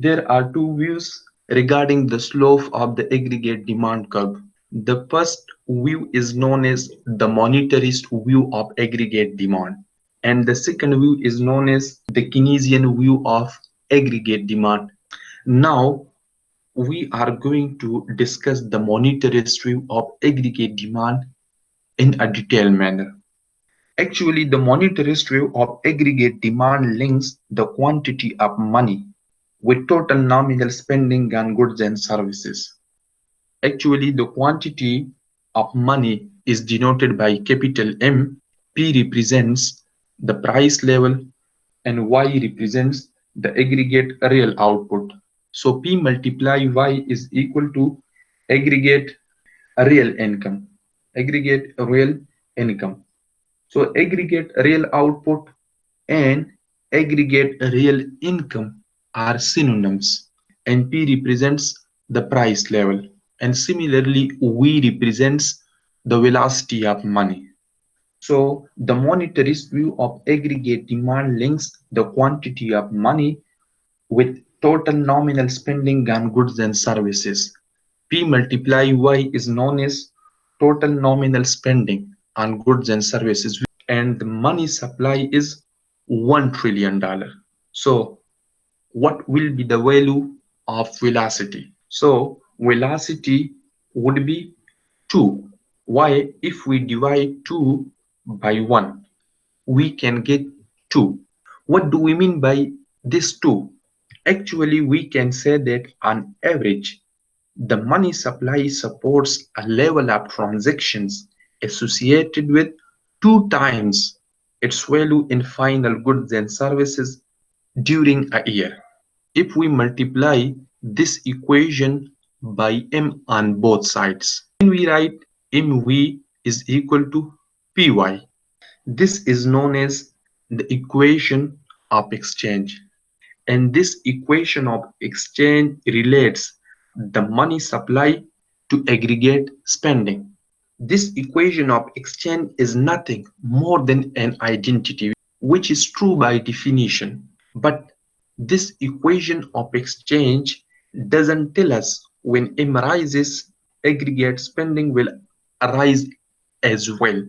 There are two views regarding the slope of the aggregate demand curve. The first view is known as the monetarist view of aggregate demand, and the second view is known as the Keynesian view of aggregate demand. Now, we are going to discuss the monetarist view of aggregate demand in a detailed manner. Actually, the monetarist view of aggregate demand links the quantity of money with total nominal spending on goods and services. Actually, the quantity of money is denoted by capital M, P represents the price level, and Y represents the aggregate real output. So P multiply Y is equal to aggregate real income. Aggregate real income. So aggregate real output and aggregate real income are synonyms, and P represents the price level, and similarly V represents the velocity of money. So the monetarist view of aggregate demand links the quantity of money with total nominal spending on goods and services. P multiply Y is known as total nominal spending on goods and services, and the money supply is $1 trillion. So what will be the value of velocity? So velocity would be 2. Why? If we divide 2 by 1, we can get 2. What do we mean by this 2? Actually, we can say that on average, the money supply supports a level of transactions associated with 2 times its value in final goods and services during a year. If we multiply this equation by M on both sides, then we write MV is equal to PY. This is known as the equation of exchange. And this equation of exchange relates the money supply to aggregate spending. This equation of exchange is nothing more than an identity, which is true by definition. But this equation of exchange doesn't tell us when M rises, aggregate spending will rise as well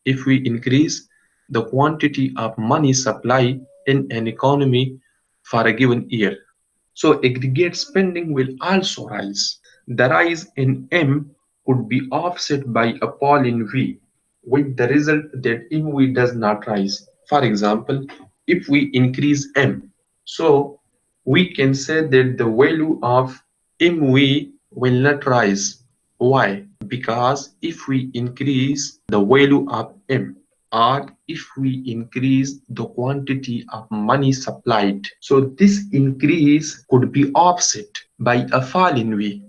if we increase the quantity of money supply in an economy for a given year. So aggregate spending will also rise. The rise in M could be offset by a fall in V, with the result that MV does not rise. For example, if we increase M, so we can say that the value of MV will not rise. Why? Because if we increase the value of M, or if we increase the quantity of money supplied, so this increase could be offset by a fall in V.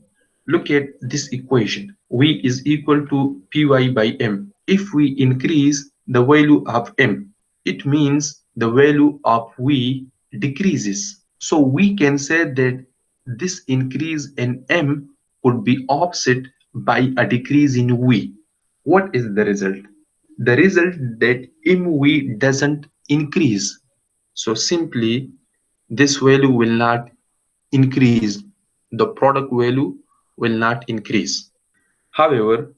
Look at this equation. V is equal to Py by M. If we increase the value of M, it means the value of V decreases. So we can say that this increase in M could be offset by a decrease in V. What is the result? The result that MV doesn't increase. So simply this value will not increase. The product value will not increase. However,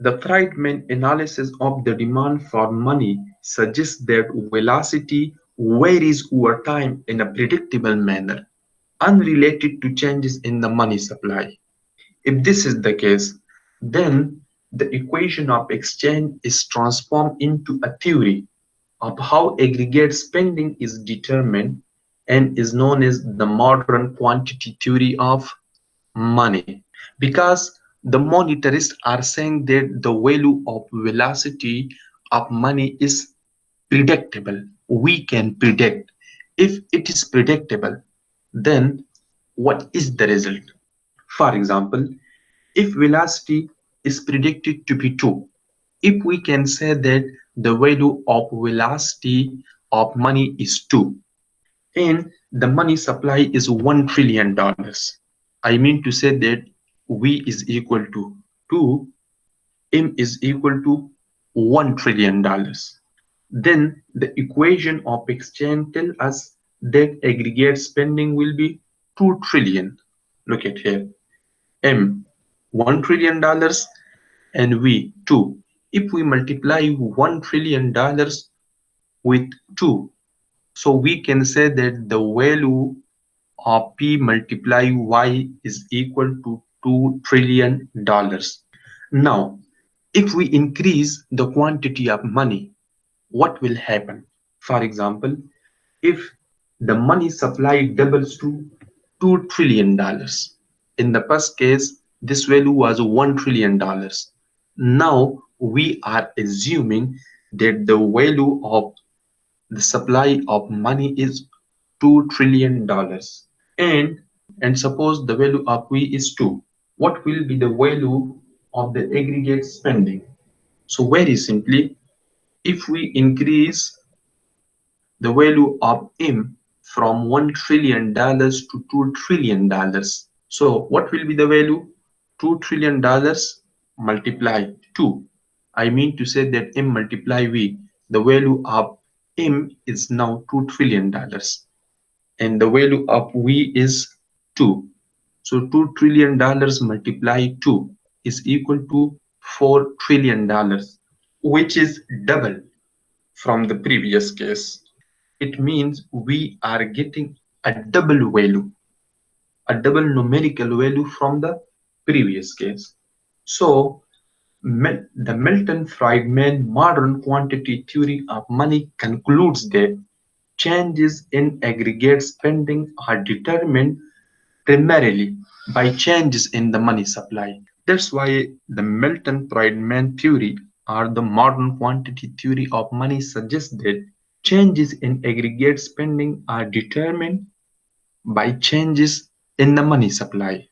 the Friedman analysis of the demand for money suggests that velocity varies over time in a predictable manner, unrelated to changes in the money supply. If this is the case, then the equation of exchange is transformed into a theory of how aggregate spending is determined and is known as the modern quantity theory of money. Because the monetarists are saying that the value of velocity of money is predictable. We can predict. If it is predictable, then what is the result? For example, if velocity is predicted to be 2, if we can say that the value of velocity of money is 2 and the money supply is $1 trillion, I mean to say that V is equal to 2, M is equal to $1 trillion. Then the equation of exchange tells us that aggregate spending will be 2 trillion. Look at here. M $1 trillion and V 2. If we multiply $1 trillion with 2, so we can say that the value of P multiply Y is equal to $2 trillion. Now, if we increase the quantity of money, what will happen? For example, if the money supply doubles to $2 trillion. In the first case, this value was $1 trillion. Now we are assuming that the value of the supply of money is $2 trillion. And suppose the value of V is 2. What will be the value of the aggregate spending? So very simply, if we increase the value of M from $1 trillion to $2 trillion. So what will be the value? $2 trillion multiply 2. I mean to say that M multiply V. The value of M is now $2 trillion and the value of V is 2. So $2 trillion multiply 2 is equal to $4 trillion, which is double from the previous case. It means we are getting a double value, a double numerical value from the previous case. So, the Milton Friedman modern quantity theory of money concludes that changes in aggregate spending are determined primarily by changes in the money supply. That's why the Milton Friedman theory or the modern quantity theory of money suggests that changes in aggregate spending are determined by changes in the money supply.